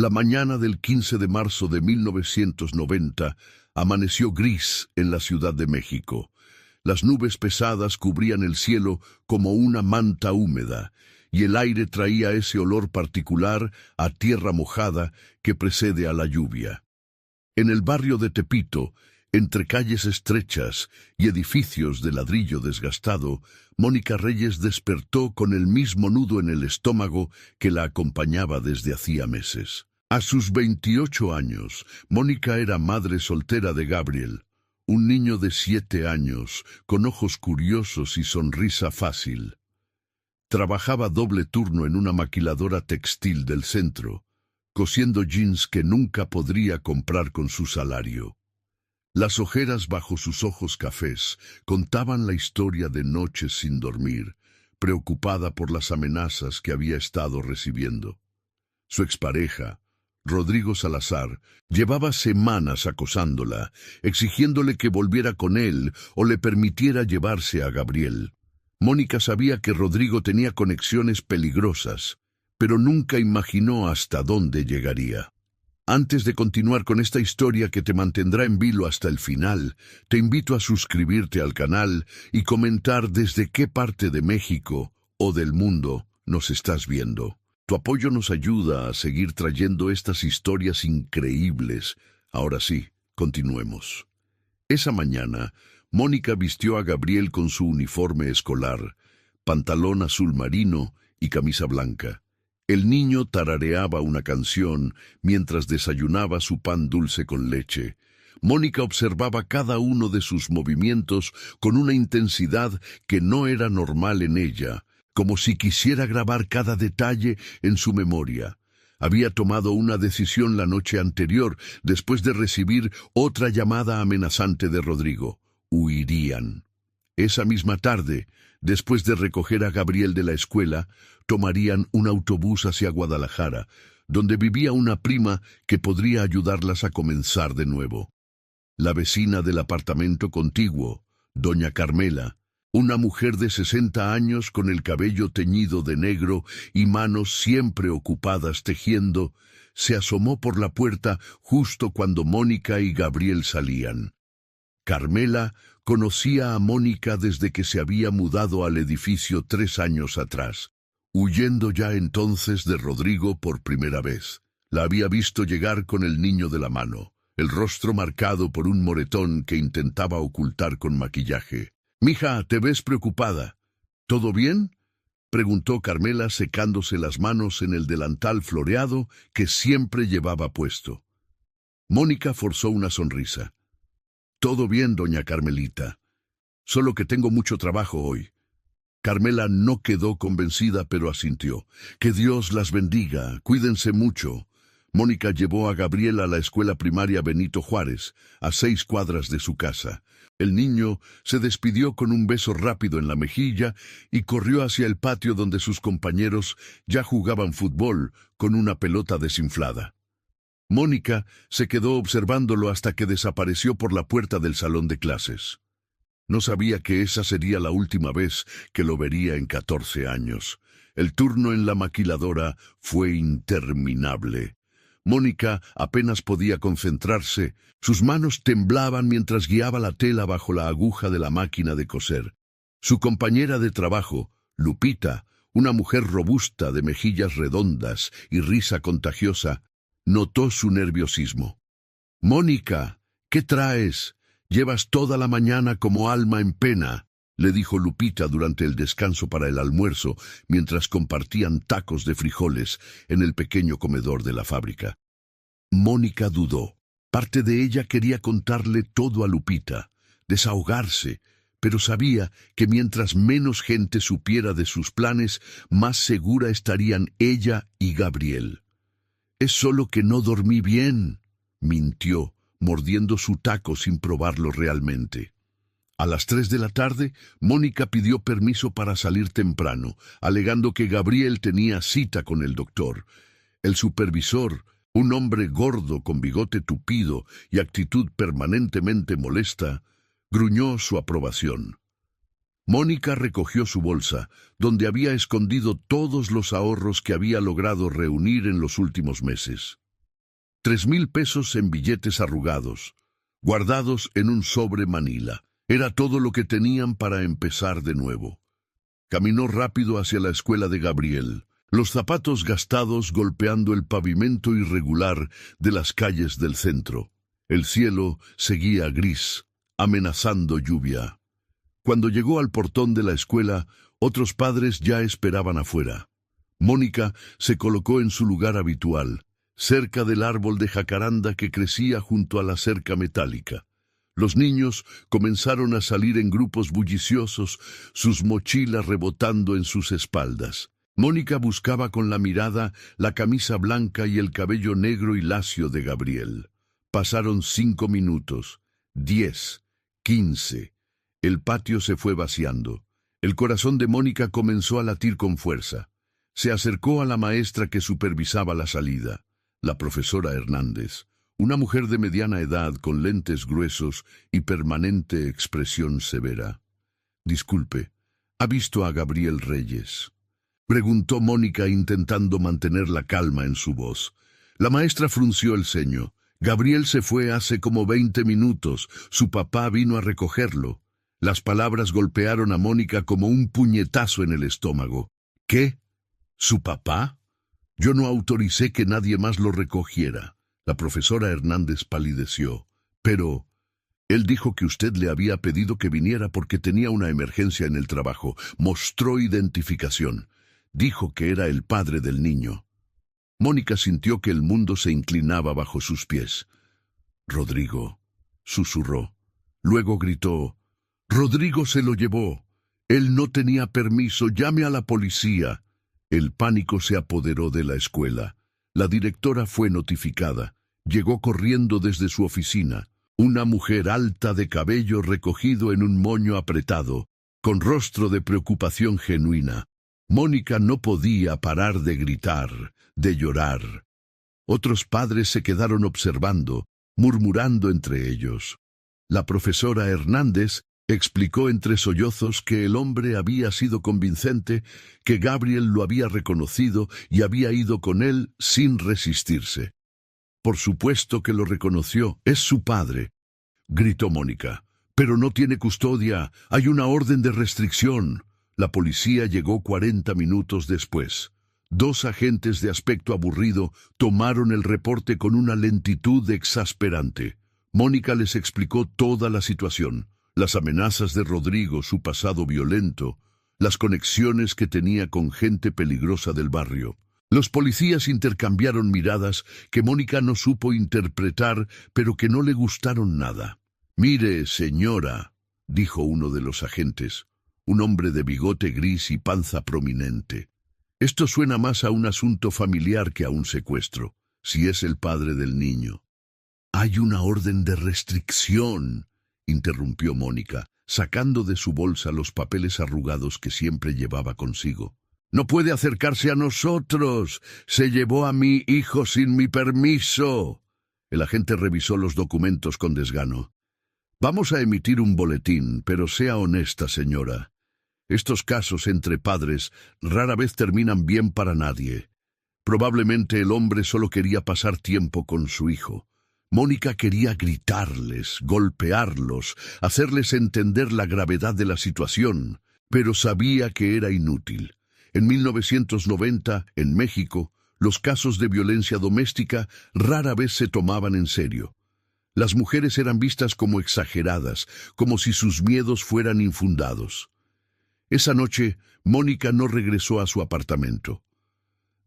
La mañana del 15 de marzo de 1990 amaneció gris en la Ciudad de México. Las nubes pesadas cubrían el cielo como una manta húmeda, y el aire traía ese olor particular a tierra mojada que precede a la lluvia. En el barrio de Tepito, entre calles estrechas y edificios de ladrillo desgastado, Mónica Reyes despertó con el mismo nudo en el estómago que la acompañaba desde hacía meses. A sus 28 años, Mónica era madre soltera de Gabriel, un niño de 7 años, con ojos curiosos y sonrisa fácil. Trabajaba doble turno en una maquiladora textil del centro, cosiendo jeans que nunca podría comprar con su salario. Las ojeras bajo sus ojos cafés contaban la historia de noches sin dormir, preocupada por las amenazas que había estado recibiendo. Su expareja, Rodrigo Salazar, llevaba semanas acosándola, exigiéndole que volviera con él o le permitiera llevarse a Gabriel. Mónica sabía que Rodrigo tenía conexiones peligrosas, pero nunca imaginó hasta dónde llegaría. Antes de continuar con esta historia que te mantendrá en vilo hasta el final, te invito a suscribirte al canal y comentar desde qué parte de México o del mundo nos estás viendo. Tu apoyo nos ayuda a seguir trayendo estas historias increíbles. Ahora sí, continuemos. Esa mañana, Mónica vistió a Gabriel con su uniforme escolar, pantalón azul marino y camisa blanca. El niño tarareaba una canción mientras desayunaba su pan dulce con leche. Mónica observaba cada uno de sus movimientos con una intensidad que no era normal en ella, como si quisiera grabar cada detalle en su memoria. Había tomado una decisión la noche anterior, después de recibir otra llamada amenazante de Rodrigo. Huirían. Esa misma tarde, después de recoger a Gabriel de la escuela, tomarían un autobús hacia Guadalajara, donde vivía una prima que podría ayudarlas a comenzar de nuevo. La vecina del apartamento contiguo, doña Carmela, una mujer de 60 años con el cabello teñido de negro y manos siempre ocupadas tejiendo, se asomó por la puerta justo cuando Mónica y Gabriel salían. Carmela conocía a Mónica desde que se había mudado al edificio 3 años atrás, huyendo ya entonces de Rodrigo por primera vez. La había visto llegar con el niño de la mano, el rostro marcado por un moretón que intentaba ocultar con maquillaje. «Mija, te ves preocupada. ¿Todo bien?», preguntó Carmela secándose las manos en el delantal floreado que siempre llevaba puesto. Mónica forzó una sonrisa. «Todo bien, doña Carmelita. Solo que tengo mucho trabajo hoy». Carmela no quedó convencida, pero asintió. «Que Dios las bendiga. Cuídense mucho». Mónica llevó a Gabriel a la escuela primaria Benito Juárez, a 6 cuadras de su casa. El niño se despidió con un beso rápido en la mejilla y corrió hacia el patio donde sus compañeros ya jugaban fútbol con una pelota desinflada. Mónica se quedó observándolo hasta que desapareció por la puerta del salón de clases. No sabía que esa sería la última vez que lo vería en 14 años. El turno en la maquiladora fue interminable. Mónica apenas podía concentrarse. Sus manos temblaban mientras guiaba la tela bajo la aguja de la máquina de coser. Su compañera de trabajo, Lupita, una mujer robusta de mejillas redondas y risa contagiosa, notó su nerviosismo. «Mónica, ¿qué traes? Llevas toda la mañana como alma en pena», le dijo Lupita durante el descanso para el almuerzo, mientras compartían tacos de frijoles en el pequeño comedor de la fábrica. Mónica dudó. Parte de ella quería contarle todo a Lupita, desahogarse, pero sabía que mientras menos gente supiera de sus planes, más segura estarían ella y Gabriel. «Es solo que no dormí bien», mintió, mordiendo su taco sin probarlo realmente. A las 3 de la tarde, Mónica pidió permiso para salir temprano, alegando que Gabriel tenía cita con el doctor. El supervisor, un hombre gordo con bigote tupido y actitud permanentemente molesta, gruñó su aprobación. Mónica recogió su bolsa, donde había escondido todos los ahorros que había logrado reunir en los últimos meses. 3.000 pesos en billetes arrugados, guardados en un sobre Manila. Era todo lo que tenían para empezar de nuevo. Caminó rápido hacia la escuela de Gabriel, los zapatos gastados golpeando el pavimento irregular de las calles del centro. El cielo seguía gris, amenazando lluvia. Cuando llegó al portón de la escuela, otros padres ya esperaban afuera. Mónica se colocó en su lugar habitual, cerca del árbol de jacaranda que crecía junto a la cerca metálica. Los niños comenzaron a salir en grupos bulliciosos, sus mochilas rebotando en sus espaldas. Mónica buscaba con la mirada la camisa blanca y el cabello negro y lacio de Gabriel. Pasaron 5 minutos, 10, 15. El patio se fue vaciando. El corazón de Mónica comenzó a latir con fuerza. Se acercó a la maestra que supervisaba la salida, la profesora Hernández, una mujer de mediana edad con lentes gruesos y permanente expresión severa. «Disculpe, ¿ha visto a Gabriel Reyes?», preguntó Mónica intentando mantener la calma en su voz. La maestra frunció el ceño. «Gabriel se fue hace como 20 minutos. Su papá vino a recogerlo». Las palabras golpearon a Mónica como un puñetazo en el estómago. «¿Qué? ¿Su papá? Yo no autoricé que nadie más lo recogiera». La profesora Hernández palideció. «Pero él dijo que usted le había pedido que viniera porque tenía una emergencia en el trabajo. Mostró identificación. Dijo que era el padre del niño». Mónica sintió que el mundo se inclinaba bajo sus pies. «Rodrigo», susurró. Luego gritó: «Rodrigo se lo llevó. Él no tenía permiso. Llame a la policía». El pánico se apoderó de la escuela. La directora fue notificada. Llegó corriendo desde su oficina. Una mujer alta de cabello recogido en un moño apretado, con rostro de preocupación genuina. Mónica no podía parar de gritar, de llorar. Otros padres se quedaron observando, murmurando entre ellos. La profesora Hernández explicó entre sollozos que el hombre había sido convincente, que Gabriel lo había reconocido y había ido con él sin resistirse. «Por supuesto que lo reconoció, es su padre», gritó Mónica. «Pero no tiene custodia, hay una orden de restricción». La policía llegó 40 minutos después. 2 agentes de aspecto aburrido tomaron el reporte con una lentitud exasperante. Mónica les explicó toda la situación. Las amenazas de Rodrigo, su pasado violento, las conexiones que tenía con gente peligrosa del barrio. Los policías intercambiaron miradas que Mónica no supo interpretar, pero que no le gustaron nada. «Mire, señora», dijo uno de los agentes, un hombre de bigote gris y panza prominente. «Esto suena más a un asunto familiar que a un secuestro, si es el padre del niño». «Hay una orden de restricción», interrumpió Mónica, sacando de su bolsa los papeles arrugados que siempre llevaba consigo. «No puede acercarse a nosotros. Se llevó a mi hijo sin mi permiso». El agente revisó los documentos con desgano. «Vamos a emitir un boletín, pero sea honesta, señora. Estos casos entre padres rara vez terminan bien para nadie. Probablemente el hombre solo quería pasar tiempo con su hijo». Mónica quería gritarles, golpearlos, hacerles entender la gravedad de la situación, pero sabía que era inútil. En 1990, en México, los casos de violencia doméstica rara vez se tomaban en serio. Las mujeres eran vistas como exageradas, como si sus miedos fueran infundados. Esa noche, Mónica no regresó a su apartamento.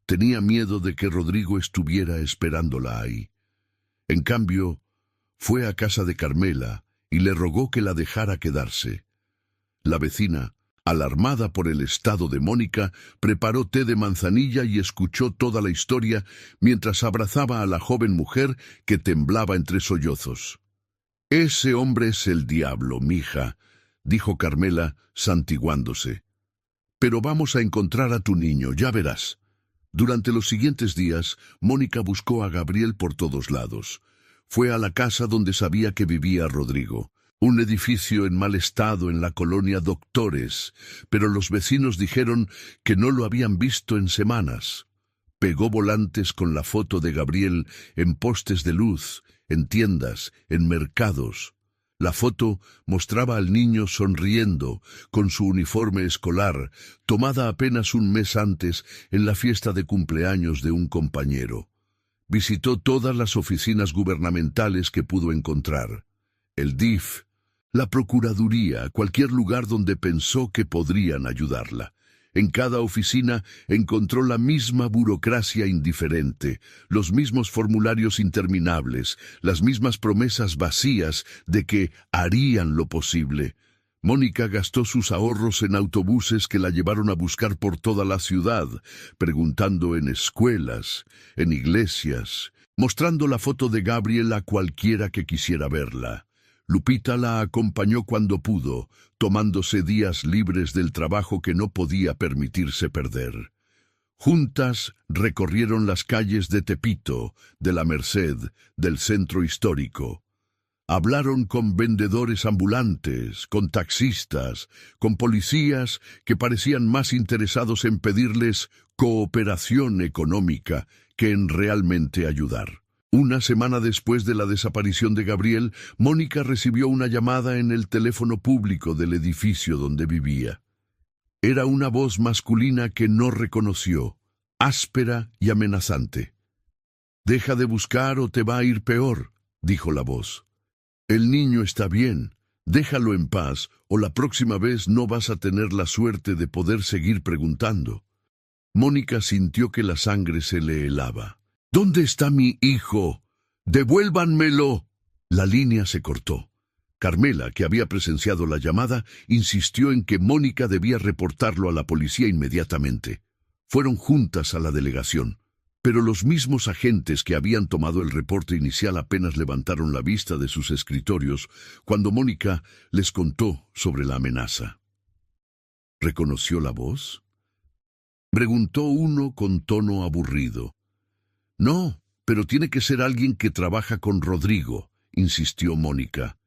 Tenía miedo de que Rodrigo estuviera esperándola ahí. En cambio, fue a casa de Carmela y le rogó que la dejara quedarse. La vecina, alarmada por el estado de Mónica, preparó té de manzanilla y escuchó toda la historia mientras abrazaba a la joven mujer que temblaba entre sollozos. «Ese hombre es el diablo, mija», dijo Carmela, santiguándose. «Pero vamos a encontrar a tu niño, ya verás». Durante los siguientes días, Mónica buscó a Gabriel por todos lados. Fue a la casa donde sabía que vivía Rodrigo, un edificio en mal estado en la colonia Doctores, pero los vecinos dijeron que no lo habían visto en semanas. Pegó volantes con la foto de Gabriel en postes de luz, en tiendas, en mercados. La foto mostraba al niño sonriendo, con su uniforme escolar, tomada apenas un mes antes en la fiesta de cumpleaños de un compañero. Visitó todas las oficinas gubernamentales que pudo encontrar. El DIF, la Procuraduría, cualquier lugar donde pensó que podrían ayudarla. En cada oficina encontró la misma burocracia indiferente, los mismos formularios interminables, las mismas promesas vacías de que harían lo posible. Mónica gastó sus ahorros en autobuses que la llevaron a buscar por toda la ciudad, preguntando en escuelas, en iglesias, mostrando la foto de Gabriel a cualquiera que quisiera verla. Lupita la acompañó cuando pudo, tomándose días libres del trabajo que no podía permitirse perder. Juntas recorrieron las calles de Tepito, de la Merced, del centro histórico. Hablaron con vendedores ambulantes, con taxistas, con policías que parecían más interesados en pedirles cooperación económica que en realmente ayudar. Una semana después de la desaparición de Gabriel, Mónica recibió una llamada en el teléfono público del edificio donde vivía. Era una voz masculina que no reconoció, áspera y amenazante. «Deja de buscar o te va a ir peor», dijo la voz. «El niño está bien, déjalo en paz o la próxima vez no vas a tener la suerte de poder seguir preguntando». Mónica sintió que la sangre se le helaba. «¿Dónde está mi hijo? ¡Devuélvanmelo!». La línea se cortó. Carmela, que había presenciado la llamada, insistió en que Mónica debía reportarlo a la policía inmediatamente. Fueron juntas a la delegación, pero los mismos agentes que habían tomado el reporte inicial apenas levantaron la vista de sus escritorios cuando Mónica les contó sobre la amenaza. ¿Reconoció la voz?, preguntó uno con tono aburrido. «No, pero tiene que ser alguien que trabaja con Rodrigo», insistió Mónica.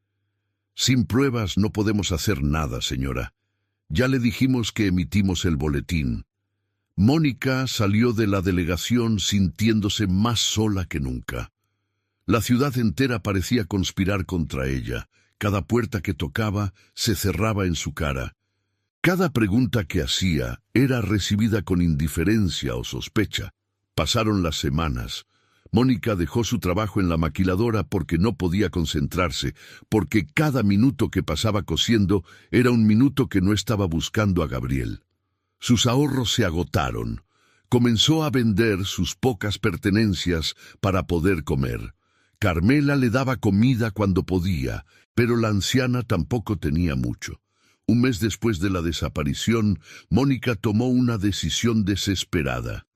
«Sin pruebas no podemos hacer nada, señora. Ya le dijimos que emitimos el boletín». Mónica salió de la delegación sintiéndose más sola que nunca. La ciudad entera parecía conspirar contra ella. Cada puerta que tocaba se cerraba en su cara. Cada pregunta que hacía era recibida con indiferencia o sospecha. Pasaron las semanas. Mónica dejó su trabajo en la maquiladora porque no podía concentrarse, porque cada minuto que pasaba cosiendo era un minuto que no estaba buscando a Gabriel. Sus ahorros se agotaron. Comenzó a vender sus pocas pertenencias para poder comer. Carmela le daba comida cuando podía, pero la anciana tampoco tenía mucho. Un mes después de la desaparición, Mónica tomó una decisión desesperada.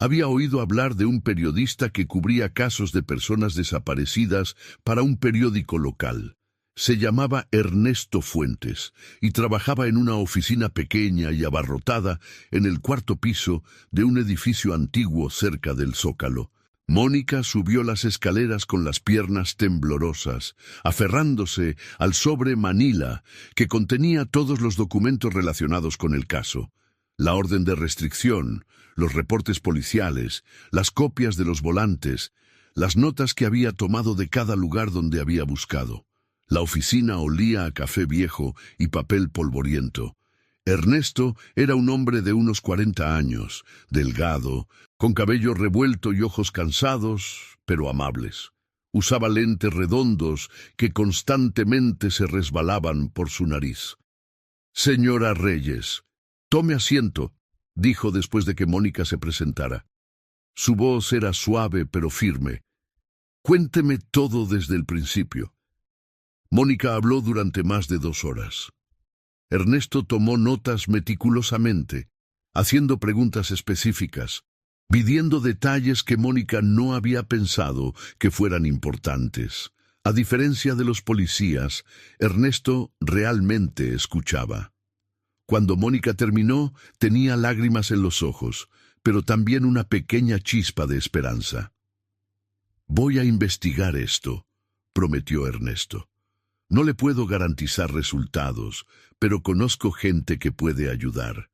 Había oído hablar de un periodista que cubría casos de personas desaparecidas para un periódico local. Se llamaba Ernesto Fuentes y trabajaba en una oficina pequeña y abarrotada en el cuarto piso de un edificio antiguo cerca del Zócalo. Mónica subió las escaleras con las piernas temblorosas, aferrándose al sobre Manila, que contenía todos los documentos relacionados con el caso. La orden de restricción, los reportes policiales, las copias de los volantes, las notas que había tomado de cada lugar donde había buscado. La oficina olía a café viejo y papel polvoriento. Ernesto era un hombre de unos 40 años, delgado, con cabello revuelto y ojos cansados, pero amables. Usaba lentes redondos que constantemente se resbalaban por su nariz. «Señora Reyes, tome asiento», dijo después de que Mónica se presentara. Su voz era suave pero firme. «Cuénteme todo desde el principio». Mónica habló durante más de 2 horas. Ernesto tomó notas meticulosamente, haciendo preguntas específicas, pidiendo detalles que Mónica no había pensado que fueran importantes. A diferencia de los policías, Ernesto realmente escuchaba. Cuando Mónica terminó, tenía lágrimas en los ojos, pero también una pequeña chispa de esperanza. «Voy a investigar esto», prometió Ernesto. «No le puedo garantizar resultados, pero conozco gente que puede ayudar.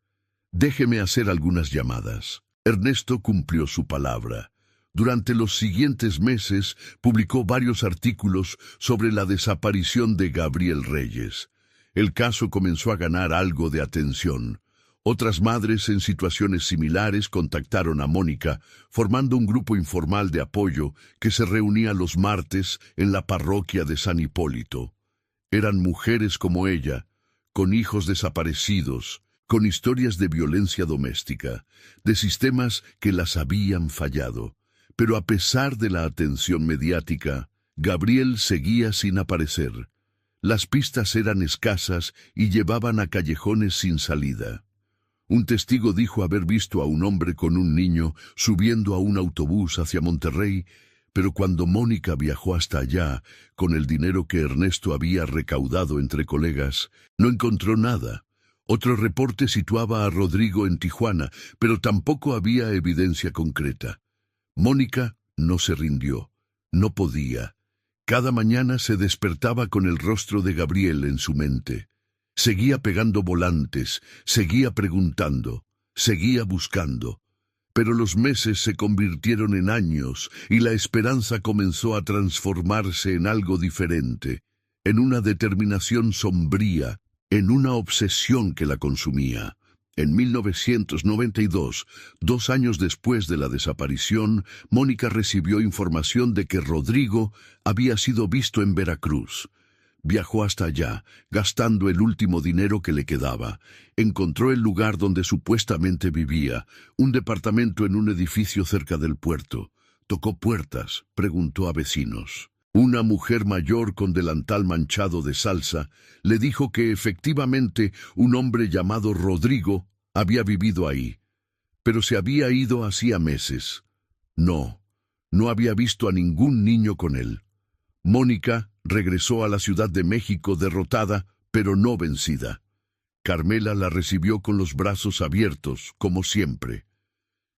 Déjeme hacer algunas llamadas». Ernesto cumplió su palabra. Durante los siguientes meses publicó varios artículos sobre la desaparición de Gabriel Reyes. El caso comenzó a ganar algo de atención. Otras madres en situaciones similares contactaron a Mónica, formando un grupo informal de apoyo que se reunía los martes en la parroquia de San Hipólito. Eran mujeres como ella, con hijos desaparecidos, con historias de violencia doméstica, de sistemas que las habían fallado. Pero a pesar de la atención mediática, Gabriel seguía sin aparecer. Las pistas eran escasas y llevaban a callejones sin salida. Un testigo dijo haber visto a un hombre con un niño subiendo a un autobús hacia Monterrey, pero cuando Mónica viajó hasta allá, con el dinero que Ernesto había recaudado entre colegas, no encontró nada. Otro reporte situaba a Rodrigo en Tijuana, pero tampoco había evidencia concreta. Mónica no se rindió, no podía. Cada mañana se despertaba con el rostro de Gabriel en su mente. Seguía pegando volantes, seguía preguntando, seguía buscando. Pero los meses se convirtieron en años y la esperanza comenzó a transformarse en algo diferente, en una determinación sombría, en una obsesión que la consumía. En 1992, 2 años después de la desaparición, Mónica recibió información de que Rodrigo había sido visto en Veracruz. Viajó hasta allá, gastando el último dinero que le quedaba. Encontró el lugar donde supuestamente vivía, un departamento en un edificio cerca del puerto. Tocó puertas, preguntó a vecinos. Una mujer mayor con delantal manchado de salsa le dijo que efectivamente un hombre llamado Rodrigo había vivido ahí, pero se había ido hacía meses. No había visto a ningún niño con él. Mónica regresó a la Ciudad de México derrotada, pero no vencida. Carmela la recibió con los brazos abiertos, como siempre.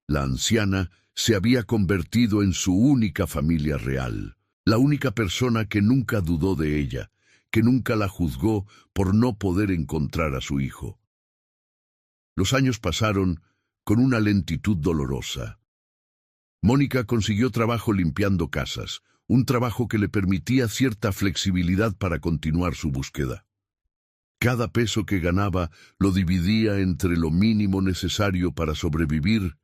La anciana se había convertido en su única familia real, la única persona que nunca dudó de ella, que nunca la juzgó por no poder encontrar a su hijo. Los años pasaron con una lentitud dolorosa. Mónica consiguió trabajo limpiando casas, un trabajo que le permitía cierta flexibilidad para continuar su búsqueda. Cada peso que ganaba lo dividía entre lo mínimo necesario para sobrevivir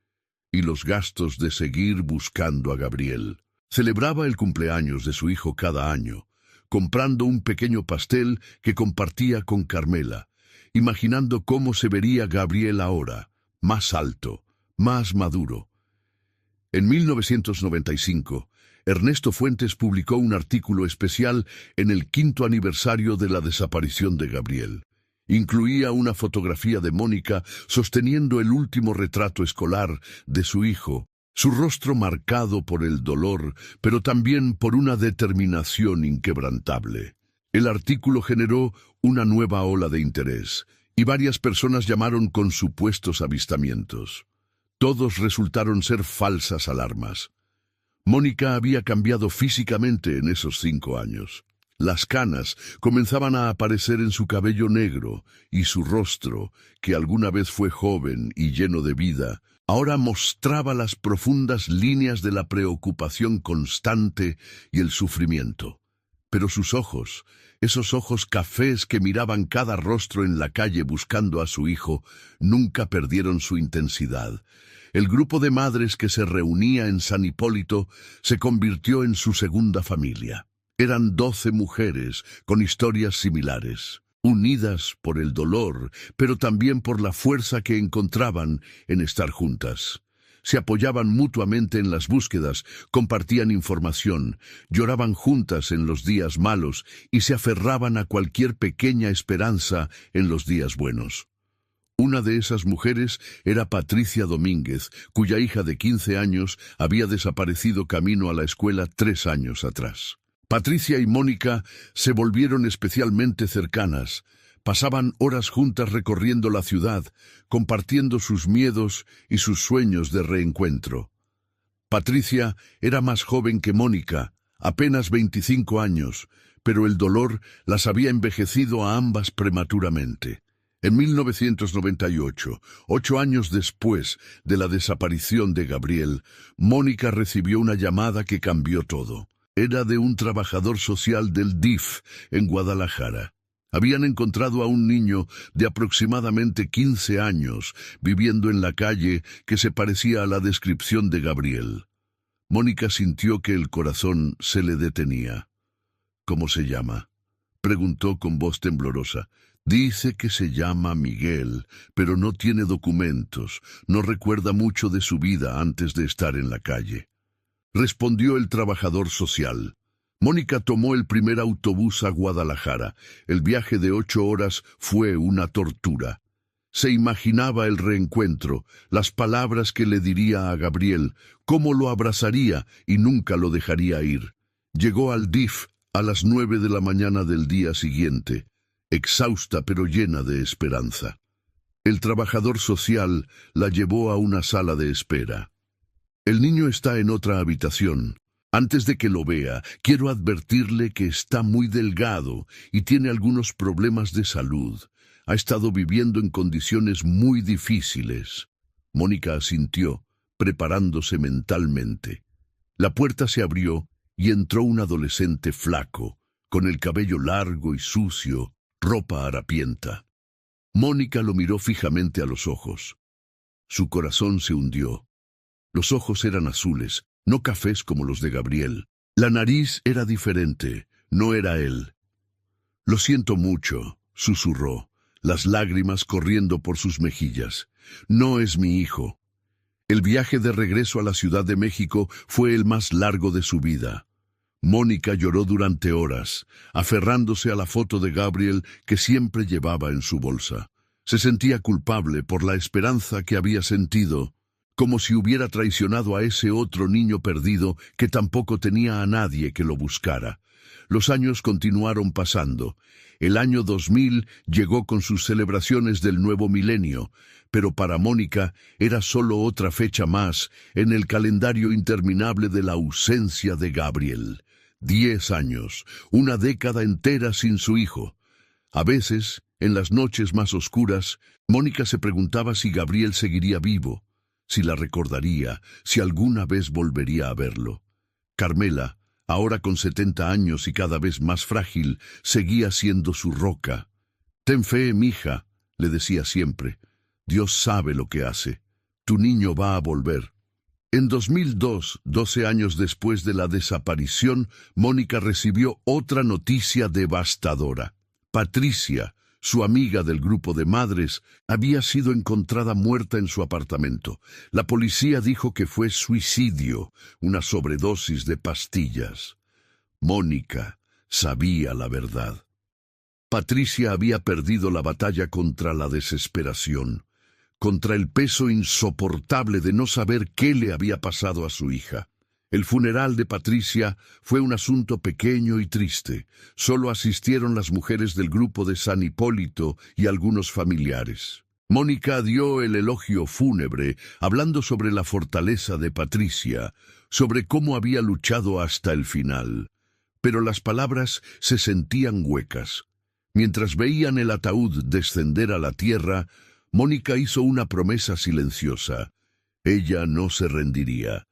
y los gastos de seguir buscando a Gabriel. Celebraba el cumpleaños de su hijo cada año, comprando un pequeño pastel que compartía con Carmela, imaginando cómo se vería Gabriel ahora, más alto, más maduro. En 1995, Ernesto Fuentes publicó un artículo especial en el 5º aniversario de la desaparición de Gabriel. Incluía una fotografía de Mónica sosteniendo el último retrato escolar de su hijo, su rostro marcado por el dolor, pero también por una determinación inquebrantable. El artículo generó una nueva ola de interés, y varias personas llamaron con supuestos avistamientos. Todos resultaron ser falsas alarmas. Mónica había cambiado físicamente en esos 5 años. Las canas comenzaban a aparecer en su cabello negro y su rostro, que alguna vez fue joven y lleno de vida, ahora mostraba las profundas líneas de la preocupación constante y el sufrimiento. Pero sus ojos, esos ojos cafés que miraban cada rostro en la calle buscando a su hijo, nunca perdieron su intensidad. El grupo de madres que se reunía en San Hipólito se convirtió en su segunda familia. Eran 12 mujeres con historias similares, unidas por el dolor, pero también por la fuerza que encontraban en estar juntas. Se apoyaban mutuamente en las búsquedas, compartían información, lloraban juntas en los días malos y se aferraban a cualquier pequeña esperanza en los días buenos. Una de esas mujeres era Patricia Domínguez, cuya hija de 15 años había desaparecido camino a la escuela 3 años atrás. Patricia y Mónica se volvieron especialmente cercanas. Pasaban horas juntas recorriendo la ciudad, compartiendo sus miedos y sus sueños de reencuentro. Patricia era más joven que Mónica, apenas 25 años, pero el dolor las había envejecido a ambas prematuramente. En 1998, 8 años después de la desaparición de Gabriel, Mónica recibió una llamada que cambió todo. Era de un trabajador social del DIF en Guadalajara. Habían encontrado a un niño de aproximadamente 15 años viviendo en la calle que se parecía a la descripción de Gabriel. Mónica sintió que el corazón se le detenía. ¿Cómo se llama?, preguntó con voz temblorosa. Dice que se llama Miguel, pero no tiene documentos, no recuerda mucho de su vida antes de estar en la calle, respondió el trabajador social. Mónica tomó el primer autobús a Guadalajara. El viaje de 8 horas fue una tortura. Se imaginaba el reencuentro, las palabras que le diría a Gabriel, cómo lo abrazaría y nunca lo dejaría ir. Llegó al DIF a las 9 de la mañana del día siguiente, exhausta pero llena de esperanza. El trabajador social la llevó a una sala de espera. El niño está en otra habitación. Antes de que lo vea, quiero advertirle que está muy delgado y tiene algunos problemas de salud. Ha estado viviendo en condiciones muy difíciles. Mónica asintió, preparándose mentalmente. La puerta se abrió y entró un adolescente flaco, con el cabello largo y sucio, ropa harapienta. Mónica lo miró fijamente a los ojos. Su corazón se hundió. Los ojos eran azules, no cafés como los de Gabriel. La nariz era diferente, no era él. Lo siento mucho, susurró, las lágrimas corriendo por sus mejillas. No es mi hijo. El viaje de regreso a la Ciudad de México fue el más largo de su vida. Mónica lloró durante horas, aferrándose a la foto de Gabriel que siempre llevaba en su bolsa. Se sentía culpable por la esperanza que había sentido, como si hubiera traicionado a ese otro niño perdido que tampoco tenía a nadie que lo buscara. Los años continuaron pasando. El año 2000 llegó con sus celebraciones del nuevo milenio, pero para Mónica era solo otra fecha más en el calendario interminable de la ausencia de Gabriel. 10 años, una década entera sin su hijo. A veces, en las noches más oscuras, Mónica se preguntaba si Gabriel seguiría vivo, si la recordaría, si alguna vez volvería a verlo. Carmela, ahora con 70 años y cada vez más frágil, seguía siendo su roca. «Ten fe, mija», le decía siempre. «Dios sabe lo que hace. Tu niño va a volver». En 2002, 12 años después de la desaparición, Mónica recibió otra noticia devastadora. Patricia, su amiga del grupo de madres, había sido encontrada muerta en su apartamento. La policía dijo que fue suicidio, una sobredosis de pastillas. Mónica sabía la verdad. Patricia había perdido la batalla contra la desesperación, contra el peso insoportable de no saber qué le había pasado a su hija. El funeral de Patricia fue un asunto pequeño y triste. Solo asistieron las mujeres del grupo de San Hipólito y algunos familiares. Mónica dio el elogio fúnebre, hablando sobre la fortaleza de Patricia, sobre cómo había luchado hasta el final. Pero las palabras se sentían huecas. Mientras veían el ataúd descender a la tierra, Mónica hizo una promesa silenciosa. Ella no se rendiría.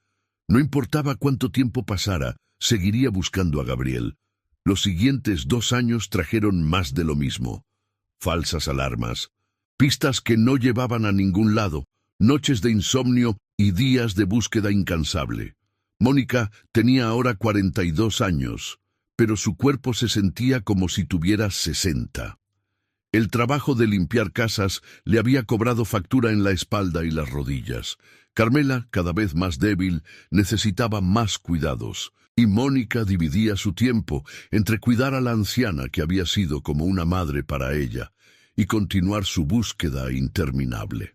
No importaba cuánto tiempo pasara, seguiría buscando a Gabriel. Los siguientes 2 años trajeron más de lo mismo. Falsas alarmas, pistas que no llevaban a ningún lado, noches de insomnio y días de búsqueda incansable. Mónica tenía ahora 42 años, pero su cuerpo se sentía como si tuviera 60. El trabajo de limpiar casas le había cobrado factura en la espalda y las rodillas. Carmela, cada vez más débil, necesitaba más cuidados, y Mónica dividía su tiempo entre cuidar a la anciana que había sido como una madre para ella, y continuar su búsqueda interminable.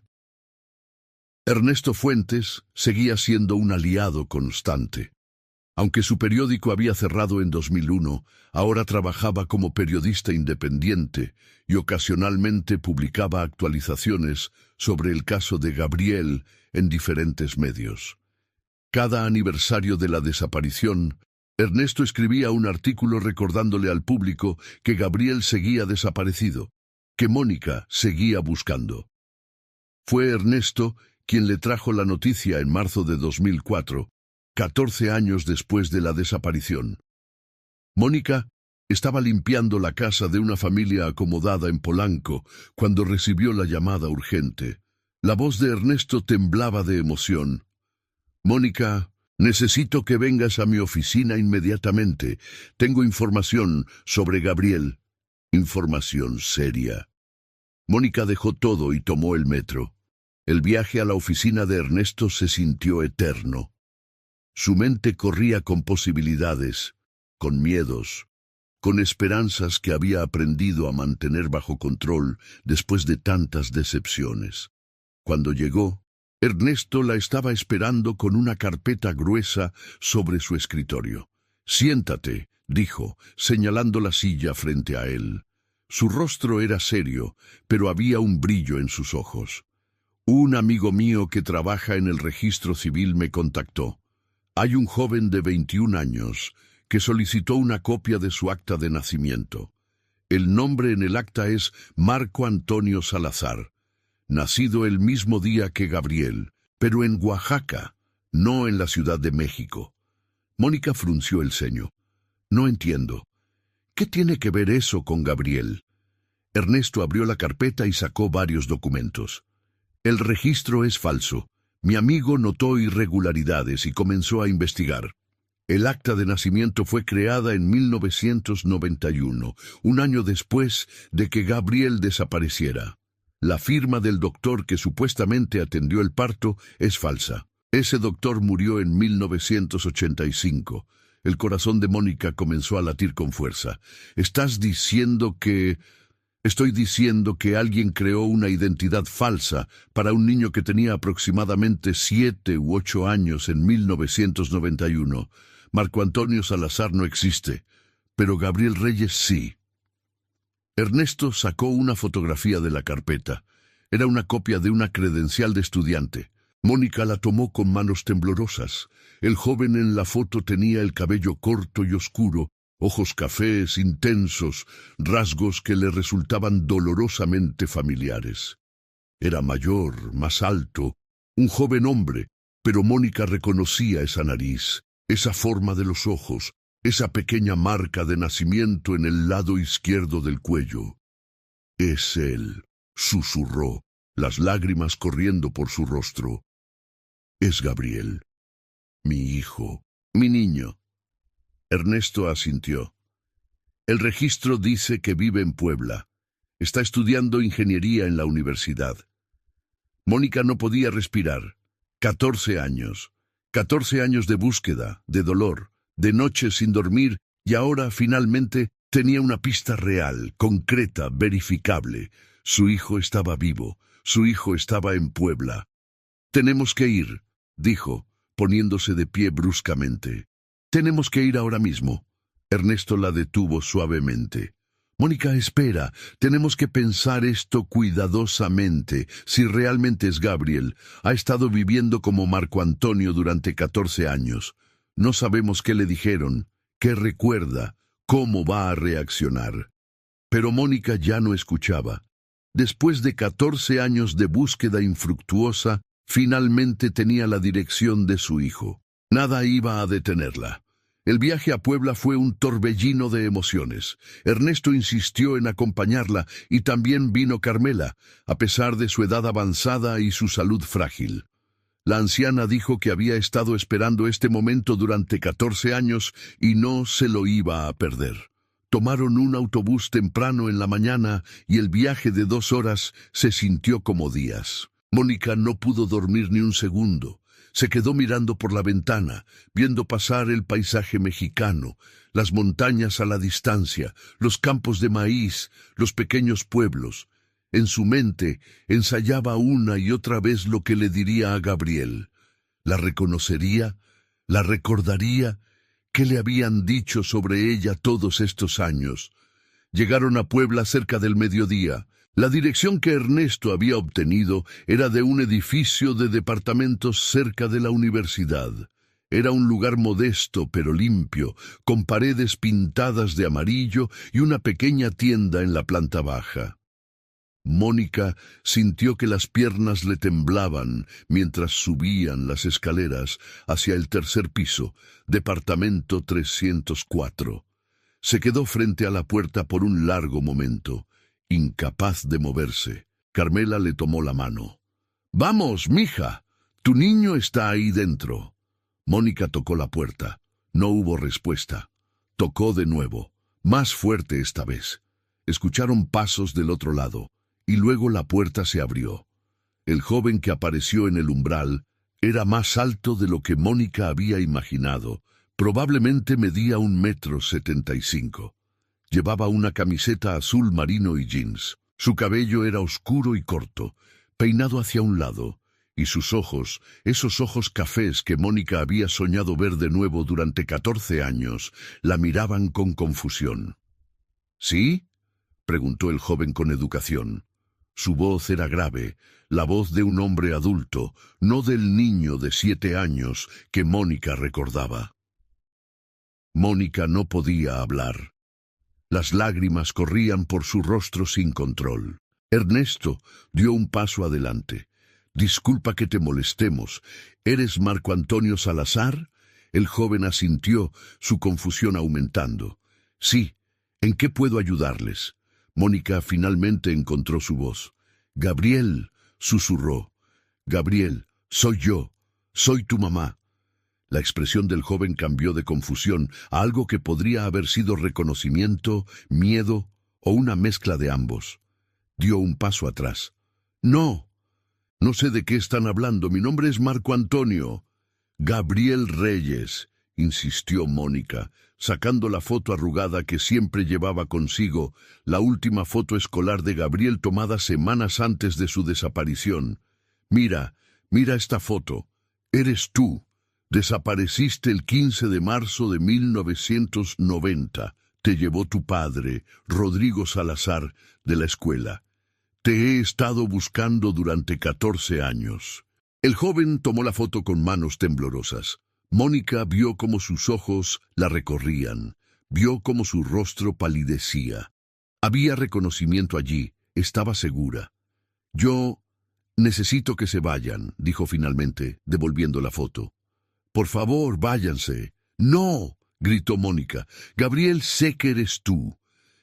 Ernesto Fuentes seguía siendo un aliado constante. Aunque su periódico había cerrado en 2001, ahora trabajaba como periodista independiente y ocasionalmente publicaba actualizaciones sobre el caso de Gabriel en diferentes medios. Cada aniversario de la desaparición, Ernesto escribía un artículo recordándole al público que Gabriel seguía desaparecido, que Mónica seguía buscando. Fue Ernesto quien le trajo la noticia en marzo de 2004, 14 años después de la desaparición. Mónica estaba limpiando la casa de una familia acomodada en Polanco cuando recibió la llamada urgente. La voz de Ernesto temblaba de emoción. «Mónica, necesito que vengas a mi oficina inmediatamente. Tengo información sobre Gabriel». Información seria. Mónica dejó todo y tomó el metro. El viaje a la oficina de Ernesto se sintió eterno. Su mente corría con posibilidades, con miedos, con esperanzas que había aprendido a mantener bajo control después de tantas decepciones. Cuando llegó, Ernesto la estaba esperando con una carpeta gruesa sobre su escritorio. «Siéntate», dijo, señalando la silla frente a él. Su rostro era serio, pero había un brillo en sus ojos. «Un amigo mío que trabaja en el registro civil me contactó. Hay un joven de 21 años que solicitó una copia de su acta de nacimiento. El nombre en el acta es Marco Antonio Salazar, nacido el mismo día que Gabriel, pero en Oaxaca, no en la Ciudad de México». Mónica frunció el ceño. «No entiendo. ¿Qué tiene que ver eso con Gabriel?» Ernesto abrió la carpeta y sacó varios documentos. «El registro es falso. Mi amigo notó irregularidades y comenzó a investigar. El acta de nacimiento fue creada en 1991, un año después de que Gabriel desapareciera. La firma del doctor que supuestamente atendió el parto es falsa. Ese doctor murió en 1985. El corazón de Mónica comenzó a latir con fuerza. «¿Estás diciendo que...?» «Estoy diciendo que alguien creó una identidad falsa para un niño que tenía aproximadamente 7 u 8 años en 1991. Marco Antonio Salazar no existe, pero Gabriel Reyes sí». Ernesto sacó una fotografía de la carpeta. Era una copia de una credencial de estudiante. Mónica la tomó con manos temblorosas. El joven en la foto tenía el cabello corto y oscuro, ojos cafés, intensos, rasgos que le resultaban dolorosamente familiares. Era mayor, más alto, un joven hombre, pero Mónica reconocía esa nariz, esa forma de los ojos, esa pequeña marca de nacimiento en el lado izquierdo del cuello. «Es él», susurró, las lágrimas corriendo por su rostro. «Es Gabriel, mi hijo, mi niño». Ernesto asintió. «El registro dice que vive en Puebla. Está estudiando ingeniería en la universidad». Mónica no podía respirar. 14 años. 14 años de búsqueda, de dolor, de noches sin dormir, y ahora, finalmente, tenía una pista real, concreta, verificable. Su hijo estaba vivo. Su hijo estaba en Puebla. «Tenemos que ir», dijo, poniéndose de pie bruscamente. «Tenemos que ir ahora mismo». Ernesto la detuvo suavemente. «Mónica, espera. Tenemos que pensar esto cuidadosamente. Si realmente es Gabriel, ha estado viviendo como Marco Antonio durante 14 años. No sabemos qué le dijeron, qué recuerda, cómo va a reaccionar». Pero Mónica ya no escuchaba. Después de 14 años de búsqueda infructuosa, finalmente tenía la dirección de su hijo. Nada iba a detenerla. El viaje a Puebla fue un torbellino de emociones. Ernesto insistió en acompañarla y también vino Carmela, a pesar de su edad avanzada y su salud frágil. La anciana dijo que había estado esperando este momento durante 14 años y no se lo iba a perder. Tomaron un autobús temprano en la mañana y el viaje de 2 horas se sintió como días. Mónica no pudo dormir ni un segundo. Se quedó mirando por la ventana, viendo pasar el paisaje mexicano, las montañas a la distancia, los campos de maíz, los pequeños pueblos. En su mente ensayaba una y otra vez lo que le diría a Gabriel. ¿La reconocería? ¿La recordaría? ¿Qué le habían dicho sobre ella todos estos años? Llegaron a Puebla cerca del mediodía. La dirección que Ernesto había obtenido era de un edificio de departamentos cerca de la universidad. Era un lugar modesto pero limpio, con paredes pintadas de amarillo y una pequeña tienda en la planta baja. Mónica sintió que las piernas le temblaban mientras subían las escaleras hacia el tercer piso, departamento 304. Se quedó frente a la puerta por un largo momento, incapaz de moverse. Carmela le tomó la mano. «Vamos, mija, tu niño está ahí dentro». Mónica tocó la puerta. No hubo respuesta. Tocó de nuevo, más fuerte esta vez. Escucharon pasos del otro lado, y luego la puerta se abrió. El joven que apareció en el umbral era más alto de lo que Mónica había imaginado. Probablemente medía 1,75 m. Llevaba una camiseta azul marino y jeans. Su cabello era oscuro y corto, peinado hacia un lado, y sus ojos, esos ojos cafés que Mónica había soñado ver de nuevo durante 14 años, la miraban con confusión. ¿Sí?, preguntó el joven con educación. Su voz era grave, la voz de un hombre adulto, no del niño de 7 años que Mónica recordaba. Mónica no podía hablar. Las lágrimas corrían por su rostro sin control. Ernesto dio un paso adelante. «Disculpa que te molestemos. ¿Eres Marco Antonio Salazar?» El joven asintió, su confusión aumentando. «Sí. ¿En qué puedo ayudarles?» Mónica finalmente encontró su voz. «Gabriel», susurró. «Gabriel, soy yo. Soy tu mamá». La expresión del joven cambió de confusión a algo que podría haber sido reconocimiento, miedo o una mezcla de ambos. Dio un paso atrás. «No. No sé de qué están hablando. Mi nombre es Marco Antonio». «Gabriel Reyes», insistió Mónica, sacando la foto arrugada que siempre llevaba consigo, la última foto escolar de Gabriel tomada semanas antes de su desaparición. «Mira, mira esta foto. Eres tú. Desapareciste el 15 de marzo de 1990. Te llevó tu padre, Rodrigo Salazar, de la escuela. Te he estado buscando durante 14 años». El joven tomó la foto con manos temblorosas. Mónica vio cómo sus ojos la recorrían, vio cómo su rostro palidecía. Había reconocimiento allí, estaba segura. «Yo necesito que se vayan», dijo finalmente, devolviendo la foto. «Por favor, váyanse». «No», gritó Mónica. «Gabriel, sé que eres tú.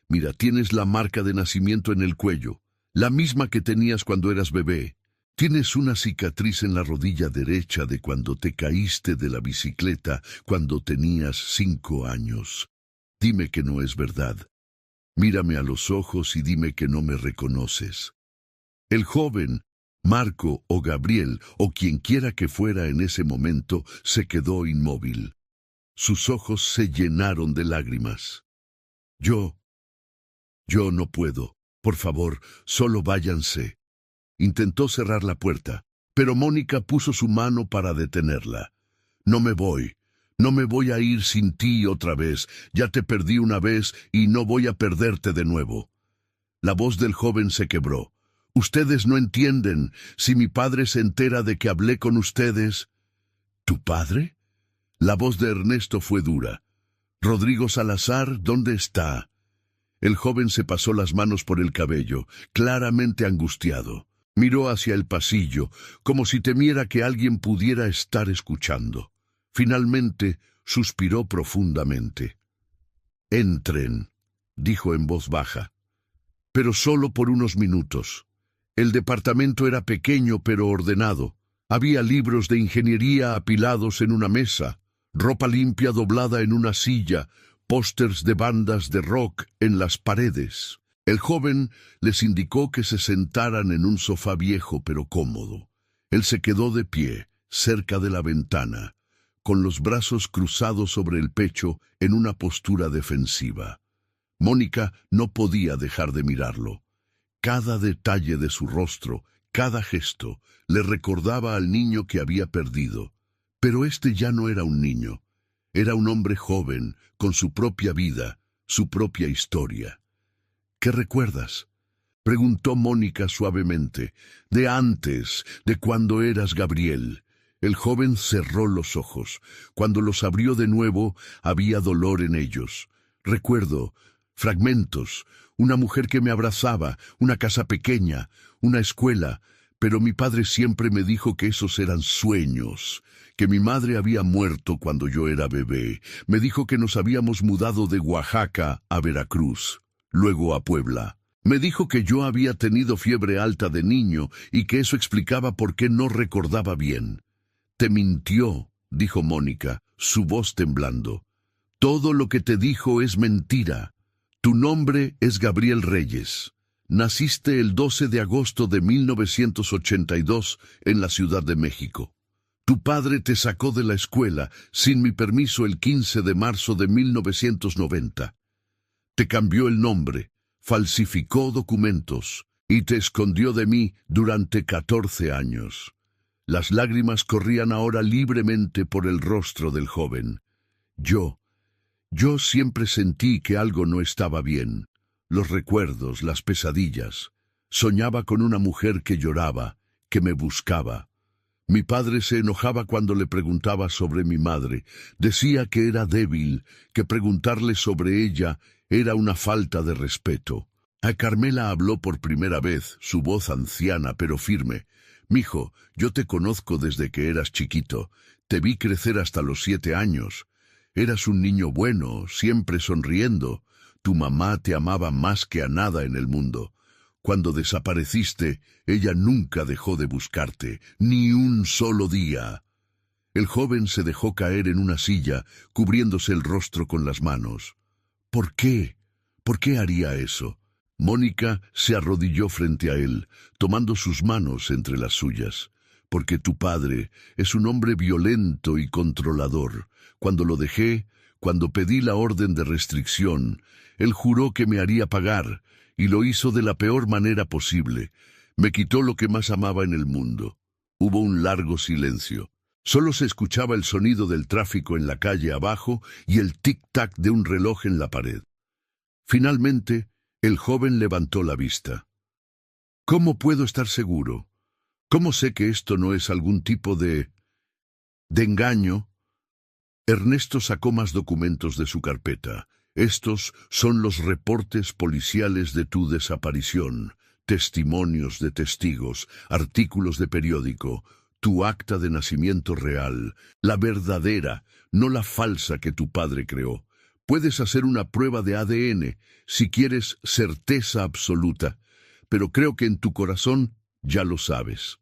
Mira, tienes la marca de nacimiento en el cuello, la misma que tenías cuando eras bebé. Tienes una cicatriz en la rodilla derecha de cuando te caíste de la bicicleta cuando tenías 5 años. Dime que no es verdad. Mírame a los ojos y dime que no me reconoces». El joven, Marco o Gabriel, o quienquiera que fuera en ese momento, se quedó inmóvil. Sus ojos se llenaron de lágrimas. Yo no puedo. Por favor, solo váyanse». Intentó cerrar la puerta, pero Mónica puso su mano para detenerla. «No me voy. No me voy a ir sin ti otra vez. Ya te perdí una vez y no voy a perderte de nuevo». La voz del joven se quebró. «Ustedes no entienden. Si mi padre se entera de que hablé con ustedes...» «¿Tu padre?» La voz de Ernesto fue dura. «Rodrigo Salazar, ¿dónde está?» El joven se pasó las manos por el cabello, claramente angustiado. Miró hacia el pasillo, como si temiera que alguien pudiera estar escuchando. Finalmente, suspiró profundamente. «Entren», dijo en voz baja. «Pero solo por unos minutos». El departamento era pequeño pero ordenado. Había libros de ingeniería apilados en una mesa, ropa limpia doblada en una silla, pósters de bandas de rock en las paredes. El joven les indicó que se sentaran en un sofá viejo pero cómodo. Él se quedó de pie, cerca de la ventana, con los brazos cruzados sobre el pecho en una postura defensiva. Mónica no podía dejar de mirarlo. Cada detalle de su rostro, cada gesto, le recordaba al niño que había perdido. Pero este ya no era un niño. Era un hombre joven, con su propia vida, su propia historia. «¿Qué recuerdas?», preguntó Mónica suavemente. «De antes, de cuando eras Gabriel». El joven cerró los ojos. Cuando los abrió de nuevo, había dolor en ellos. «Recuerdo fragmentos, una mujer que me abrazaba, una casa pequeña, una escuela, pero mi padre siempre me dijo que esos eran sueños, que mi madre había muerto cuando yo era bebé. Me dijo que nos habíamos mudado de Oaxaca a Veracruz, luego a Puebla. Me dijo que yo había tenido fiebre alta de niño y que eso explicaba por qué no recordaba bien. Te mintió, dijo Mónica, su voz temblando. Todo lo que te dijo es mentira. Tu nombre es Gabriel Reyes. Naciste el 12 de agosto de 1982 en la Ciudad de México. Tu padre te sacó de la escuela sin mi permiso el 15 de marzo de 1990. Te cambió el nombre, falsificó documentos y te escondió de mí durante 14 años. Las lágrimas corrían ahora libremente por el rostro del joven. Yo siempre sentí que algo no estaba bien. Los recuerdos, las pesadillas. Soñaba con una mujer que lloraba, que me buscaba. Mi padre se enojaba cuando le preguntaba sobre mi madre. Decía que era débil, que preguntarle sobre ella era una falta de respeto. A Carmela habló por primera vez, su voz anciana pero firme. «Mijo, yo te conozco desde que eras chiquito. Te vi crecer hasta los 7 años. Eras un niño bueno, siempre sonriendo. Tu mamá te amaba más que a nada en el mundo. Cuando desapareciste, ella nunca dejó de buscarte, ni un solo día». El joven se dejó caer en una silla, cubriéndose el rostro con las manos. ¿Por qué? ¿Por qué haría eso? Mónica se arrodilló frente a él, tomando sus manos entre las suyas. Porque tu padre es un hombre violento y controlador. Cuando lo dejé, cuando pedí la orden de restricción, él juró que me haría pagar, y lo hizo de la peor manera posible. Me quitó lo que más amaba en el mundo. Hubo un largo silencio. Solo se escuchaba el sonido del tráfico en la calle abajo y el tic-tac de un reloj en la pared. Finalmente, el joven levantó la vista. ¿Cómo puedo estar seguro? ¿Cómo sé que esto no es algún tipo de engaño? Ernesto sacó más documentos de su carpeta. Estos son los reportes policiales de tu desaparición, testimonios de testigos, artículos de periódico, tu acta de nacimiento real, la verdadera, no la falsa que tu padre creó. Puedes hacer una prueba de ADN si quieres certeza absoluta, pero creo que en tu corazón ya lo sabes.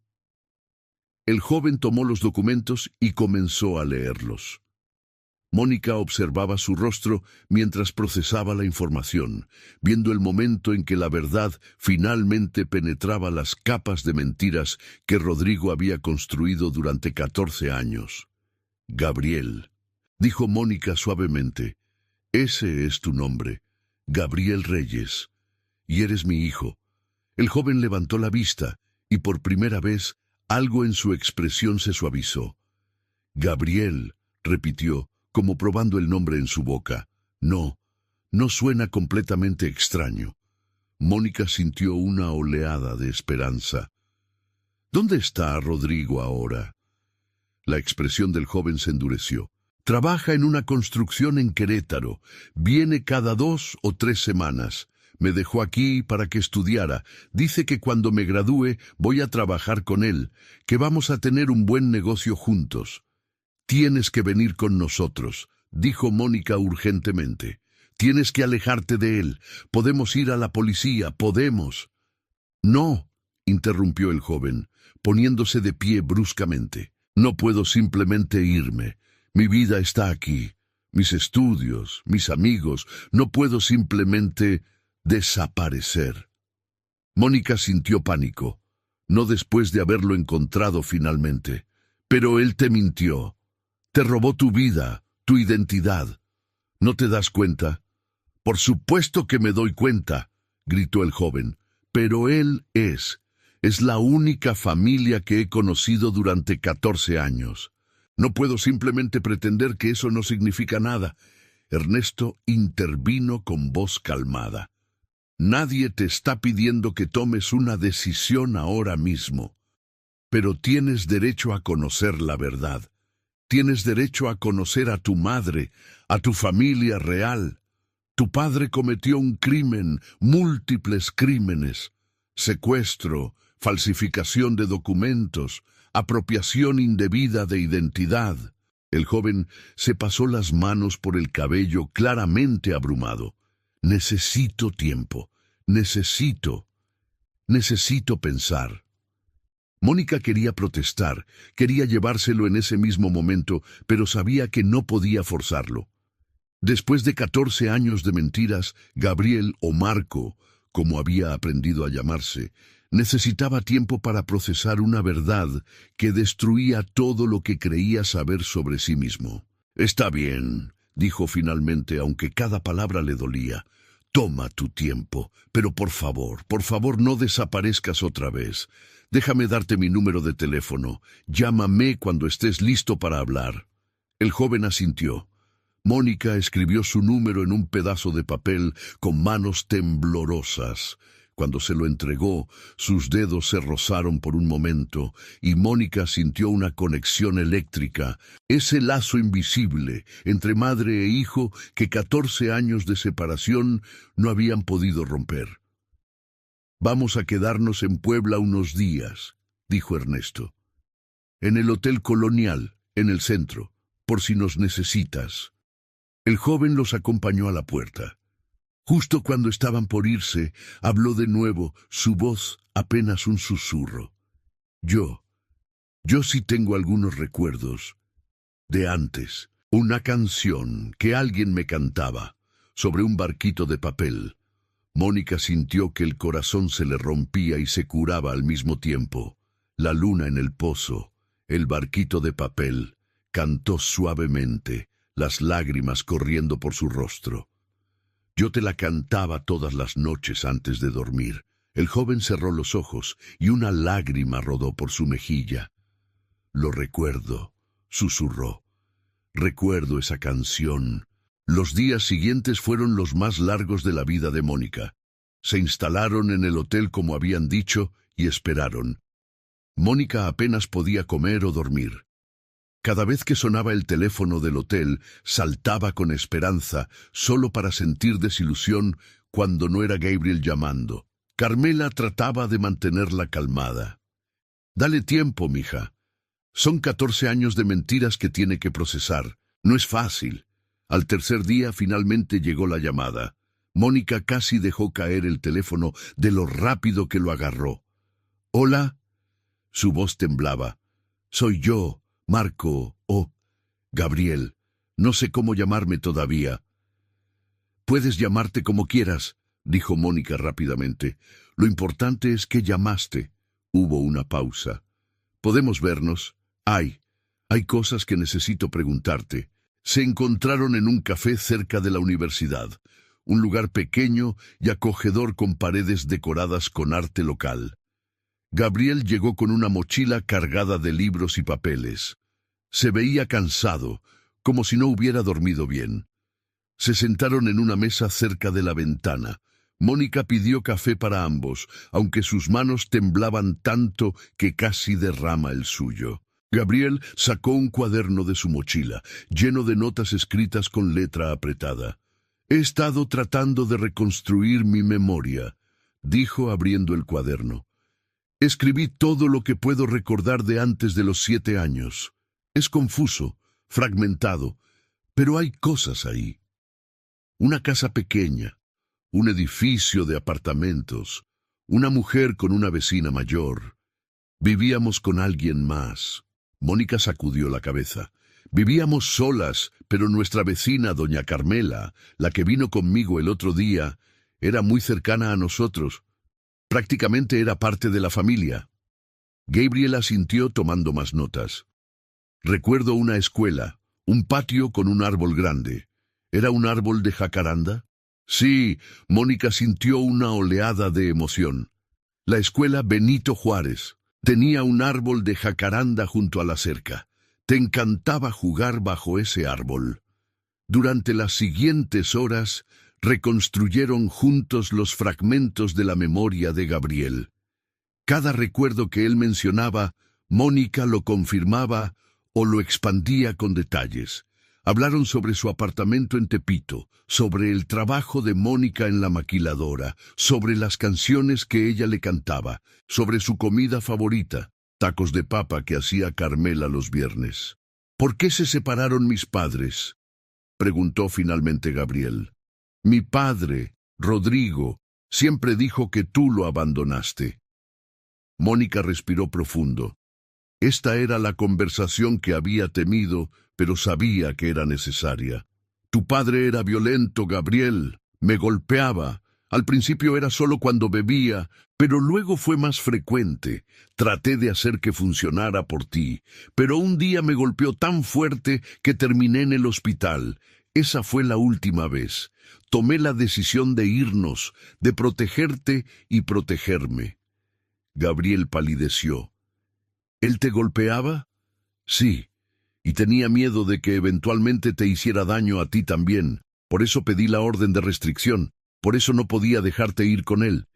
El joven tomó los documentos y comenzó a leerlos. Mónica observaba su rostro mientras procesaba la información, viendo el momento en que la verdad finalmente penetraba las capas de mentiras que Rodrigo había construido durante 14 años. Gabriel, dijo Mónica suavemente, ese es tu nombre, Gabriel Reyes, y eres mi hijo. El joven levantó la vista y por primera vez algo en su expresión se suavizó. Gabriel, repitió, como probando el nombre en su boca. No suena completamente extraño. Mónica sintió una oleada de esperanza. ¿Dónde está Rodrigo ahora? La expresión del joven se endureció. Trabaja en una construcción en Querétaro. Viene cada 2 o 3 semanas. Me dejó aquí para que estudiara. Dice que cuando me gradúe voy a trabajar con él, que vamos a tener un buen negocio juntos. Tienes que venir con nosotros, dijo Mónica urgentemente. Tienes que alejarte de él. Podemos ir a la policía, podemos. No, interrumpió el joven, poniéndose de pie bruscamente. No puedo simplemente irme. Mi vida está aquí. Mis estudios, mis amigos. No puedo simplemente desaparecer. Mónica sintió pánico, no después de haberlo encontrado finalmente. Pero él te mintió. Te robó tu vida, tu identidad. ¿No te das cuenta? Por supuesto que me doy cuenta, gritó el joven. Pero él es la única familia que he conocido durante 14 años. No puedo simplemente pretender que eso no significa nada. Ernesto intervino con voz calmada. Nadie te está pidiendo que tomes una decisión ahora mismo. Pero tienes derecho a conocer la verdad. Tienes derecho a conocer a tu madre, a tu familia real. Tu padre cometió un crimen, múltiples crímenes: secuestro, falsificación de documentos, apropiación indebida de identidad. El joven se pasó las manos por el cabello, claramente abrumado. Necesito tiempo. Necesito pensar. Mónica quería protestar, quería llevárselo en ese mismo momento, pero sabía que no podía forzarlo. Después de 14 años de mentiras, Gabriel, o Marco, como había aprendido a llamarse, necesitaba tiempo para procesar una verdad que destruía todo lo que creía saber sobre sí mismo. «Está bien», dijo finalmente, aunque cada palabra le dolía. «Toma tu tiempo, pero por favor no desaparezcas otra vez. Déjame darte mi número de teléfono. Llámame cuando estés listo para hablar». El joven asintió. Mónica escribió su número en un pedazo de papel con manos temblorosas. Cuando se lo entregó, sus dedos se rozaron por un momento y Mónica sintió una conexión eléctrica, ese lazo invisible entre madre e hijo que 14 años de separación no habían podido romper. «Vamos a quedarnos en Puebla unos días», dijo Ernesto. «En el Hotel Colonial, en el centro, por si nos necesitas». El joven los acompañó a la puerta. Justo cuando estaban por irse, habló de nuevo, su voz apenas un susurro. Yo sí tengo algunos recuerdos de antes. Una canción que alguien me cantaba sobre un barquito de papel. Mónica sintió que el corazón se le rompía y se curaba al mismo tiempo. La luna en el pozo, el barquito de papel, cantó suavemente, las lágrimas corriendo por su rostro. Yo te la cantaba todas las noches antes de dormir. El joven cerró los ojos y una lágrima rodó por su mejilla. Lo recuerdo, susurró. Recuerdo esa canción. Los días siguientes fueron los más largos de la vida de Mónica. Se instalaron en el hotel como habían dicho y esperaron. Mónica apenas podía comer o dormir. Cada vez que sonaba el teléfono del hotel, saltaba con esperanza, solo para sentir desilusión cuando no era Gabriel llamando. Carmela trataba de mantenerla calmada. «Dale tiempo, mija. Son 14 años de mentiras que tiene que procesar. No es fácil». Al tercer día finalmente llegó la llamada. Mónica casi dejó caer el teléfono de lo rápido que lo agarró. «¿Hola?» Su voz temblaba. «Soy yo, Marco, o Gabriel. No sé cómo llamarme todavía». «Puedes llamarte como quieras», dijo Mónica rápidamente. «Lo importante es que llamaste». Hubo una pausa. «¿Podemos vernos?» Hay cosas que necesito preguntarte». Se encontraron en un café cerca de la universidad, un lugar pequeño y acogedor con paredes decoradas con arte local. Gabriel llegó con una mochila cargada de libros y papeles. Se veía cansado, como si no hubiera dormido bien. Se sentaron en una mesa cerca de la ventana. Mónica pidió café para ambos, aunque sus manos temblaban tanto que casi derrama el suyo. Gabriel sacó un cuaderno de su mochila, lleno de notas escritas con letra apretada. «He estado tratando de reconstruir mi memoria», dijo abriendo el cuaderno. «Escribí todo lo que puedo recordar de antes de los 7 años. Es confuso, fragmentado, pero hay cosas ahí. Una casa pequeña, un edificio de apartamentos, una mujer con una vecina mayor. Vivíamos con alguien más». Mónica sacudió la cabeza. «Vivíamos solas, pero nuestra vecina, doña Carmela, la que vino conmigo el otro día, era muy cercana a nosotros. Prácticamente era parte de la familia». Gabriel asintió tomando más notas. «Recuerdo una escuela, un patio con un árbol grande. ¿Era un árbol de jacaranda?» «Sí», Mónica sintió una oleada de emoción. «La escuela Benito Juárez. Tenía un árbol de jacaranda junto a la cerca. Te encantaba jugar bajo ese árbol». Durante las siguientes horas, reconstruyeron juntos los fragmentos de la memoria de Gabriel. Cada recuerdo que él mencionaba, Mónica lo confirmaba o lo expandía con detalles. Hablaron sobre su apartamento en Tepito, sobre el trabajo de Mónica en la maquiladora, sobre las canciones que ella le cantaba, sobre su comida favorita, tacos de papa que hacía Carmela los viernes. ¿Por qué se separaron mis padres?, preguntó finalmente Gabriel. Mi padre, Rodrigo, siempre dijo que tú lo abandonaste. Mónica respiró profundo. Esta era la conversación que había temido, pero sabía que era necesaria. Tu padre era violento, Gabriel. Me golpeaba. Al principio era solo cuando bebía, pero luego fue más frecuente. Traté de hacer que funcionara por ti, pero un día me golpeó tan fuerte que terminé en el hospital. Esa fue la última vez. Tomé la decisión de irnos, de protegerte y protegerme. Gabriel palideció. ¿Él te golpeaba? Sí, y tenía miedo de que eventualmente te hiciera daño a ti también. Por eso pedí la orden de restricción. Por eso no podía dejarte ir con él.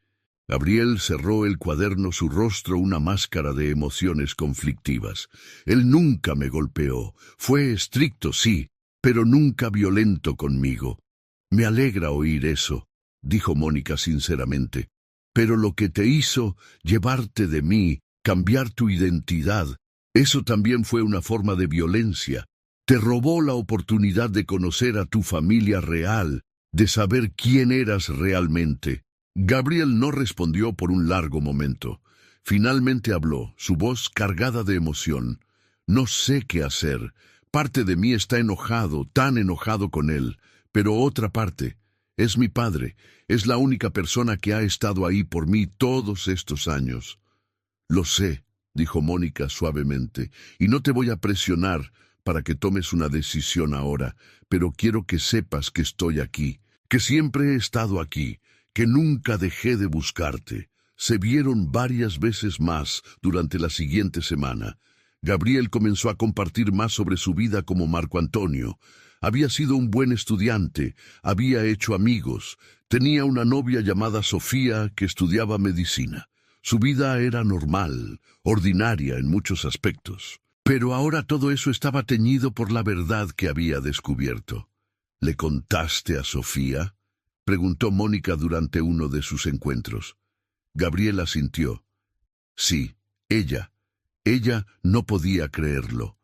Gabriel cerró el cuaderno, su rostro una máscara de emociones conflictivas. Él nunca me golpeó. Fue estricto, sí, pero nunca violento conmigo. Me alegra oír eso, dijo Mónica sinceramente. Pero lo que te hizo, llevarte de mí, cambiar tu identidad, eso también fue una forma de violencia. Te robó la oportunidad de conocer a tu familia real, de saber quién eras realmente. Gabriel no respondió por un largo momento. Finalmente habló, su voz cargada de emoción. No sé qué hacer. Parte de mí está enojado, tan enojado con él, pero otra parte es mi padre. Es la única persona que ha estado ahí por mí todos estos años. Lo sé, dijo Mónica suavemente, y no te voy a presionar para que tomes una decisión ahora, pero quiero que sepas que estoy aquí, que siempre he estado aquí, que nunca dejé de buscarte. Se vieron varias veces más durante la siguiente semana. Gabriel comenzó a compartir más sobre su vida como Marco Antonio. Había sido un buen estudiante, había hecho amigos, tenía una novia llamada Sofía que estudiaba medicina. Su vida era normal, ordinaria en muchos aspectos. Pero ahora todo eso estaba teñido por la verdad que había descubierto. ¿Le contaste a Sofía?, preguntó Mónica durante uno de sus encuentros. Gabriel asintió. Sí, ella no podía creerlo.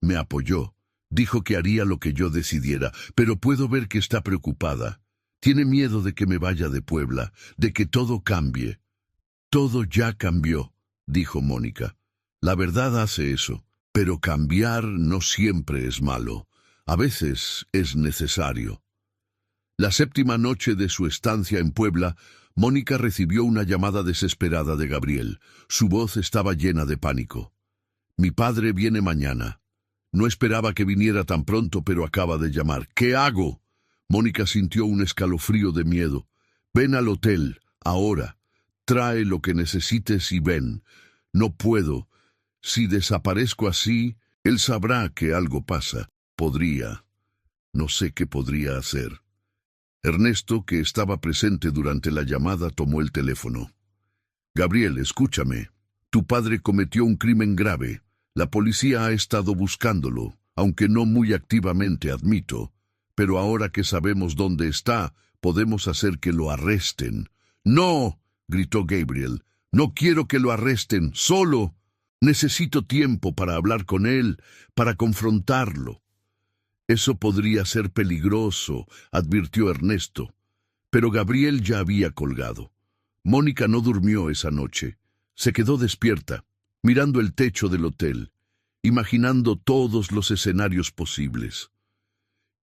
Me apoyó. Dijo que haría lo que yo decidiera, pero puedo ver que está preocupada. Tiene miedo de que me vaya de Puebla, de que todo cambie. Todo ya cambió, dijo Mónica. La verdad hace eso, pero cambiar no siempre es malo. A veces es necesario. La séptima noche de su estancia en Puebla, Mónica recibió una llamada desesperada de Gabriel. Su voz estaba llena de pánico. Mi padre viene mañana. No esperaba que viniera tan pronto, pero acaba de llamar. ¿Qué hago? Mónica sintió un escalofrío de miedo. Ven al hotel, ahora. Trae lo que necesites y ven. No puedo. Si desaparezco así, él sabrá que algo pasa. Podría. No sé qué podría hacer. Ernesto, que estaba presente durante la llamada, tomó el teléfono. Gabriel, escúchame. Tu padre cometió un crimen grave. La policía ha estado buscándolo, aunque no muy activamente, admito. Pero ahora que sabemos dónde está, podemos hacer que lo arresten. ¡No!, gritó Gabriel. No quiero que lo arresten, solo. Necesito tiempo para hablar con él, para confrontarlo. Eso podría ser peligroso, advirtió Ernesto. Pero Gabriel ya había colgado. Mónica no durmió esa noche. Se quedó despierta, mirando el techo del hotel, imaginando todos los escenarios posibles.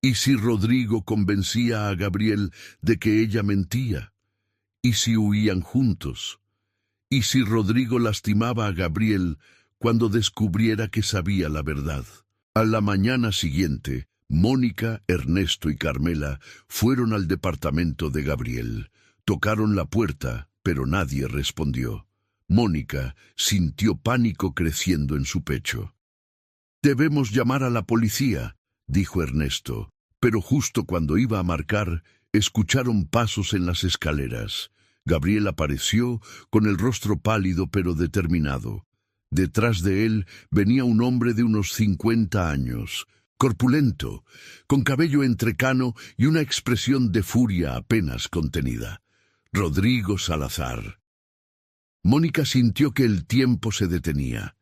¿Y si Rodrigo convencía a Gabriel de que ella mentía? ¿Y si huían juntos? ¿Y si Rodrigo lastimaba a Gabriel cuando descubriera que sabía la verdad? A la mañana siguiente, Mónica, Ernesto y Carmela fueron al departamento de Gabriel. Tocaron la puerta, pero nadie respondió. Mónica sintió pánico creciendo en su pecho. «Debemos llamar a la policía», dijo Ernesto, pero justo cuando iba a marcar, escucharon pasos en las escaleras. Gabriel apareció con el rostro pálido pero determinado. Detrás de él venía un hombre de unos 50 años. corpulento, con cabello entrecano y una expresión de furia apenas contenida. Rodrigo Salazar. Mónica sintió que el tiempo se detenía.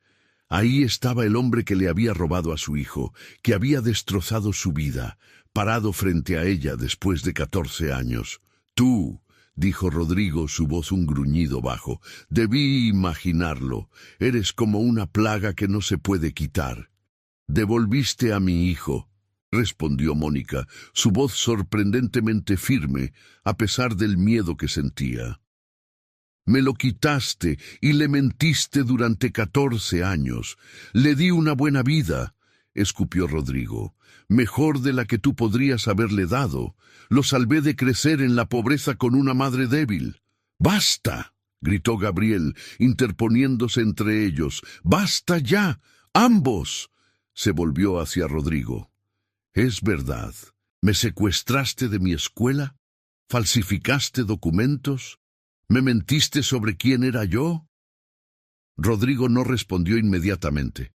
Ahí estaba el hombre que le había robado a su hijo, que había destrozado su vida, parado frente a ella después de 14 años. «Tú», dijo Rodrigo, su voz un gruñido bajo, «debí imaginarlo. Eres como una plaga que no se puede quitar». «Devolviste a mi hijo», respondió Mónica, su voz sorprendentemente firme, a pesar del miedo que sentía. «Me lo quitaste y le mentiste durante 14 años. Le di una buena vida», escupió Rodrigo, «mejor de la que tú podrías haberle dado. Lo salvé de crecer en la pobreza con una madre débil». «¡Basta!», gritó Gabriel, interponiéndose entre ellos. «¡Basta ya! ¡Ambos!». Se volvió hacia Rodrigo. «Es verdad. ¿Me secuestraste de mi escuela? ¿Falsificaste documentos? ¿Me mentiste sobre quién era yo?». Rodrigo no respondió inmediatamente.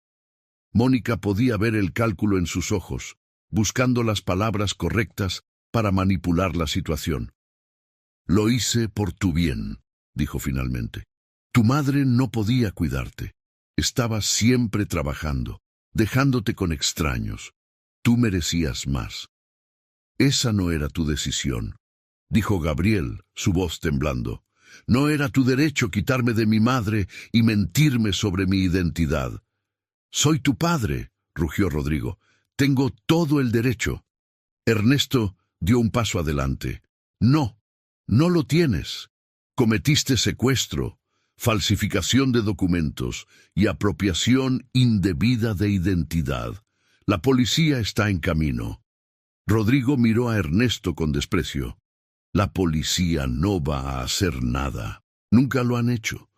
Mónica podía ver el cálculo en sus ojos, buscando las palabras correctas para manipular la situación. «Lo hice por tu bien», dijo finalmente. «Tu madre no podía cuidarte. Estaba siempre trabajando, dejándote con extraños. Tú merecías más». «Esa no era tu decisión», dijo Gabriel, su voz temblando. «No era tu derecho quitarme de mi madre y mentirme sobre mi identidad». «Soy tu padre», rugió Rodrigo. «Tengo todo el derecho». Ernesto dio un paso adelante. «No, no lo tienes. Cometiste secuestro, falsificación de documentos y apropiación indebida de identidad. La policía está en camino». Rodrigo miró a Ernesto con desprecio. «La policía no va a hacer nada. Nunca lo han hecho».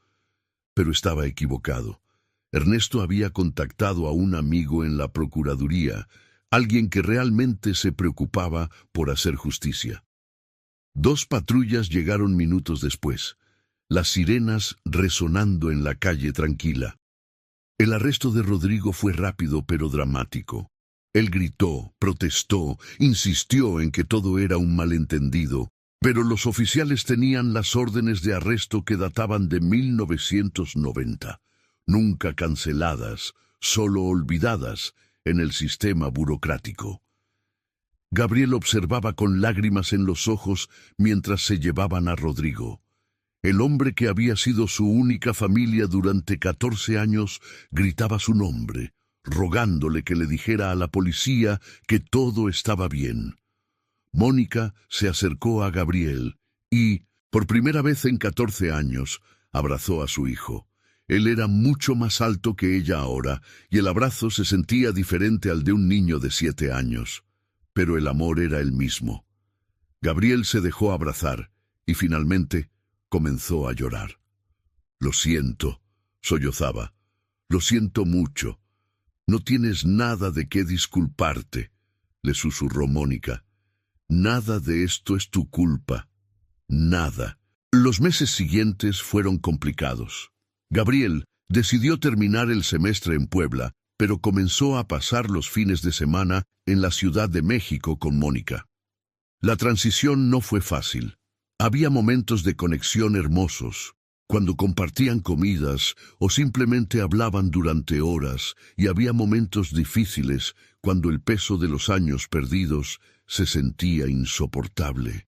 Pero estaba equivocado. Ernesto había contactado a un amigo en la Procuraduría, alguien que realmente se preocupaba por hacer justicia. 2 patrullas llegaron minutos después, las sirenas resonando en la calle tranquila. El arresto de Rodrigo fue rápido pero dramático. Él gritó, protestó, insistió en que todo era un malentendido, pero los oficiales tenían las órdenes de arresto que databan de 1990, nunca canceladas, solo olvidadas en el sistema burocrático. Gabriel observaba con lágrimas en los ojos mientras se llevaban a Rodrigo. El hombre que había sido su única familia durante 14 años gritaba su nombre, rogándole que le dijera a la policía que todo estaba bien. Mónica se acercó a Gabriel y, por primera vez en 14 años, abrazó a su hijo. Él era mucho más alto que ella ahora, y el abrazo se sentía diferente al de un niño de 7 años. Pero el amor era el mismo. Gabriel se dejó abrazar, y finalmente comenzó a llorar. «Lo siento», sollozaba. «Lo siento mucho. No tienes nada de qué disculparte», le susurró Mónica. «Nada de esto es tu culpa. Nada». Los meses siguientes fueron complicados. Gabriel decidió terminar el semestre en Puebla, pero comenzó a pasar los fines de semana en la Ciudad de México con Mónica. La transición no fue fácil. Había momentos de conexión hermosos, cuando compartían comidas o simplemente hablaban durante horas, y había momentos difíciles cuando el peso de los años perdidos se sentía insoportable.